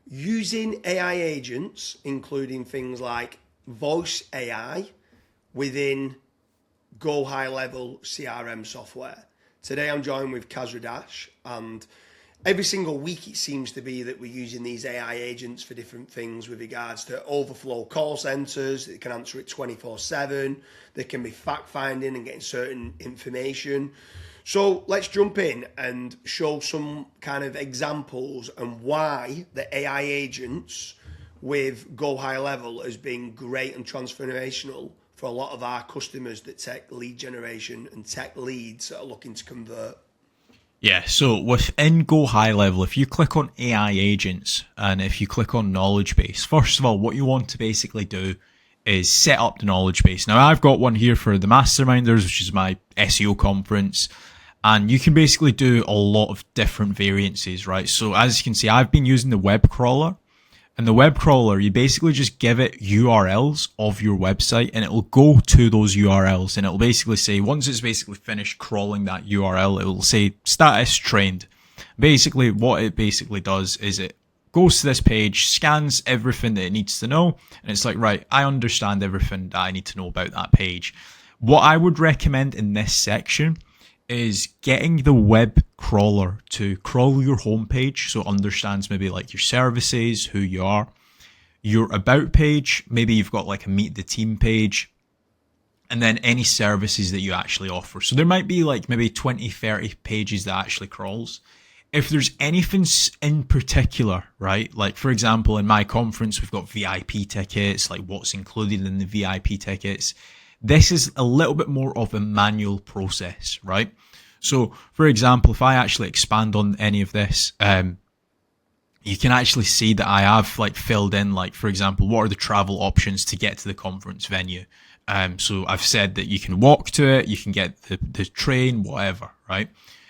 using AI agents, including things like voice AI within Go High Level CRM software. Today I'm joined with Kasra Dash, and every single week it seems to be that we're using these AI agents for different things with regards to overflow call centers. They can answer it 24/7. They can be fact finding and getting certain information. So let's jump in and show some kind of examples and why the AI agents with Go High Level has been great and transformational for a lot of our customers that take lead generation and tech leads that are looking to convert. Yeah, so within Go High Level, if you click on AI agents and if you click on knowledge base, first of all, what you want to basically do is set up the knowledge base. Now, I've got one here for the Masterminders, which is my SEO conference, and you can basically do a lot of different variances, right? So as you can see, I've been using the web crawler. And the web crawler, you basically just give it URLs of your website and it will go to those URLs and it will basically say, once it's basically finished crawling that URL, it will say status trained. Basically, what it basically does is it goes to this page, scans everything that it needs to know, and it's like, right, I understand everything that I need to know about that page. What I would recommend in this section is getting the web crawler to crawl your homepage so it understands maybe like your services, who you are, your about page, maybe you've got like a meet the team page, and then any services that you actually offer. So there might be like maybe 20, 30 pages that actually crawls. If there's anything in particular, right? Like for example, in my conference, we've got VIP tickets, like what's included in the VIP tickets. This is a little bit more of a manual process, right? So, for example, if I actually expand on any of this, you can actually see that I have like filled in, like, for example, what are the travel options to get to the conference venue? So I've said that you can walk to it, you can get the train, whatever, right?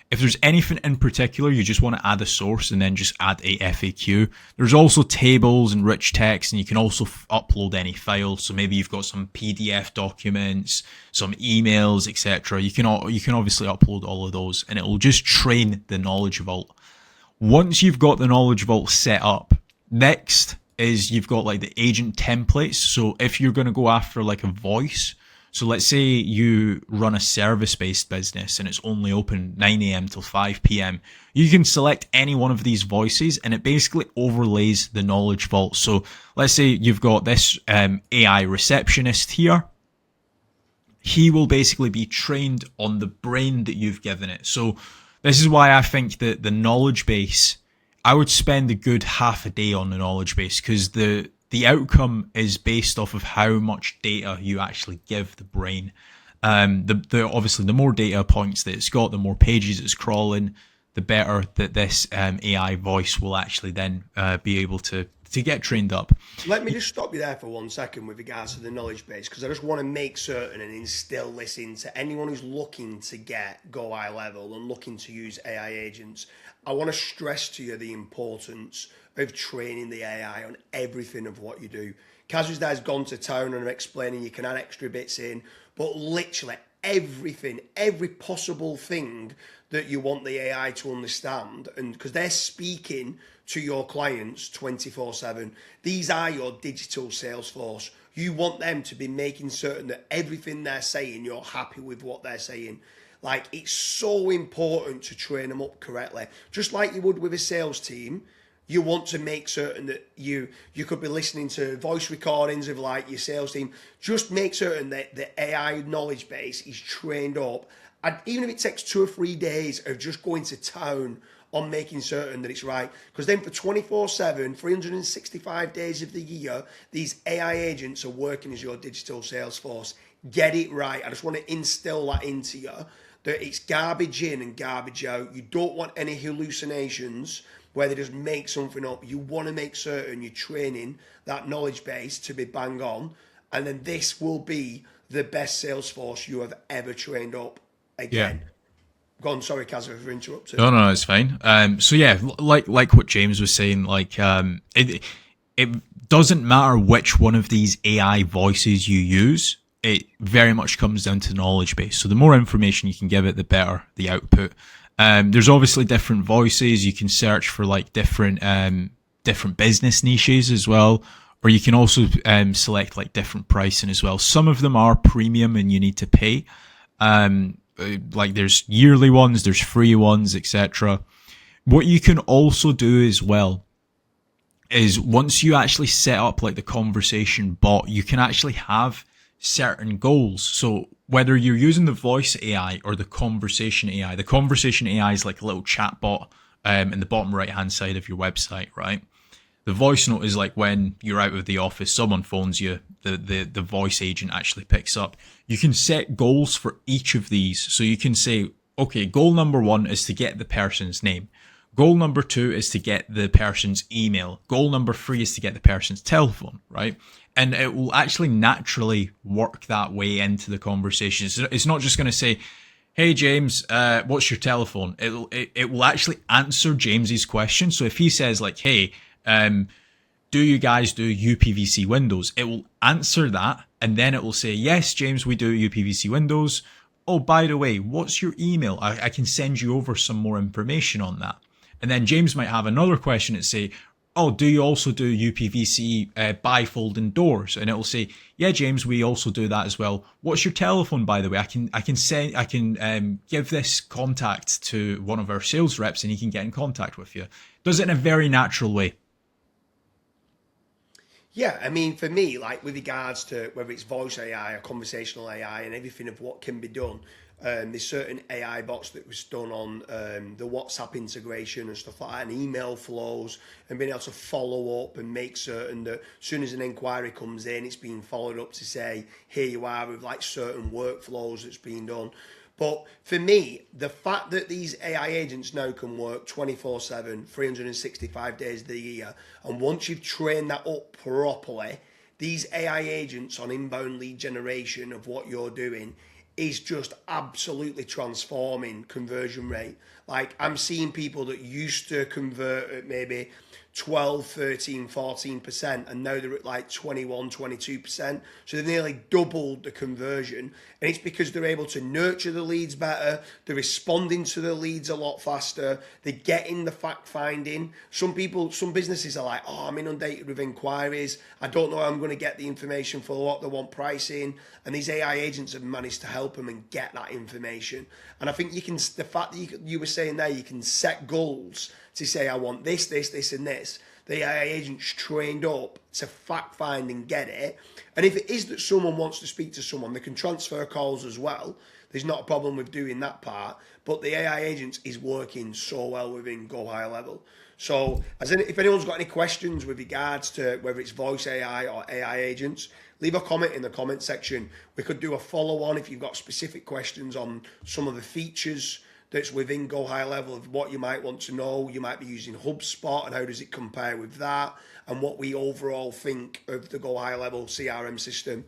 If there's anything in particular, you just want to add a source and then just add a FAQ. There's also tables and rich text, and you can also upload any files. So maybe you've got some PDF documents, some emails, etc. You can obviously upload all of those, and it will just train the Knowledge Vault. Once you've got the Knowledge Vault set up, next is you've got like the agent templates. So if you're going to go after like a voice, so let's say you run a service-based business and it's only open 9 a.m. till 5 p.m. You can select any one of these voices and it basically overlays the Knowledge Vault. So let's say you've got this AI receptionist here. He will basically be trained on the brain that you've given it. So this is why I think that the knowledge base, I would spend a good half a day on the knowledge base, because the outcome is based off of how much data you actually give the brain. Obviously, the more data points that it's got, the more pages it's crawling, the better that this AI voice will actually then be able to get trained up. Let me just stop you there for 1 second with regards to the knowledge base, because I just want to make certain and instill this into anyone who's looking to get Go High Level and looking to use AI agents. I want to stress to you the importance of training the AI on everything of what you do. Kasra's has gone to town and explaining you can add extra bits in, but literally everything, every possible thing that you want the AI to understand, and because they're speaking to your clients 24/7. These are your digital sales force. You want them to be making certain that everything they're saying, you're happy with what they're saying. Like, it's so important to train them up correctly. Just like you would with a sales team, you want to make certain that you could be listening to voice recordings of like your sales team. Just make certain that the AI knowledge base is trained up. And even if it takes 2 or 3 days of just going to town on making certain that it's right. Because then for 24/7, 365 days of the year, these AI agents are working as your digital sales force. Get it right. I just want to instill that into you, that it's garbage in and garbage out. You don't want any hallucinations where they just make something up. You want to make certain you're training that knowledge base to be bang on. And then this will be the best sales force you have ever trained up again. Yeah. Go on, sorry, Kasra, for interrupting. No, it's fine. So yeah, like what James was saying, like it doesn't matter which one of these AI voices you use. It very much comes down to knowledge base. So the more information you can give it, the better the output. There's obviously different voices. You can search for like different different business niches as well. Or you can also select like different pricing as well. Some of them are premium and you need to pay. Like there's yearly ones, there's free ones, etc. What you can also do as well is once you actually set up like the conversation bot, you can actually have certain goals. So whether you're using the voice AI or the conversation AI, the conversation AI is like a little chat bot in the bottom right hand side of your website, right? The voice note is like when you're out of the office, someone phones you, the voice agent actually picks up. You can set goals for each of these. So you can say, okay, goal number 1 is to get the person's name. Goal number 2 is to get the person's email. Goal number 3 is to get the person's telephone, right? And it will actually naturally work that way into the conversation. It's not just going to say, hey, James, what's your telephone? It will actually answer James's question. So if he says like, hey, do you guys do UPVC windows? It will answer that, and then it will say, yes, James, we do UPVC windows. Oh, by the way, what's your email? I can send you over some more information on that. And then James might have another question and say, oh, do you also do UPVC bifolding doors? And it will say, yeah, James, we also do that as well. What's your telephone, by the way? I can give this contact to one of our sales reps and he can get in contact with you. Does it in a very natural way. Yeah, I mean, for me, like with regards to whether it's voice AI or conversational AI and everything of what can be done, there's certain AI bots that was done on the WhatsApp integration and stuff like that, and email flows, and being able to follow up and make certain that as soon as an inquiry comes in, it's being followed up to say, here you are, with like certain workflows that's being done. But for me, the fact that these AI agents now can work 24/7, 365 days of the year, and once you've trained that up properly, these AI agents on inbound lead generation of what you're doing is just absolutely transforming conversion rate. Like I'm seeing people that used to convert at maybe 12, 13, 14%, and now they're at like 21, 22%. So they've nearly doubled the conversion. And it's because they're able to nurture the leads better, they're responding to the leads a lot faster, they're getting the fact finding. Some businesses are like, oh, I'm inundated with inquiries, I don't know how I'm going to get the information for what they want pricing. And these AI agents have managed to help them and get that information. And I think the fact that you were saying there, you can set goals to say, I want this, this, this, and this. The AI agent's trained up to fact find and get it. And if it is that someone wants to speak to someone, they can transfer calls as well. There's not a problem with doing that part. But the AI agent is working so well within Go High Level. So if anyone's got any questions with regards to whether it's voice AI or AI agents, leave a comment in the comment section. We could do a follow-on if you've got specific questions on some of the features that's within Go High Level of what you might want to know. You might be using HubSpot and how does it compare with that, and what we overall think of the Go High Level CRM system.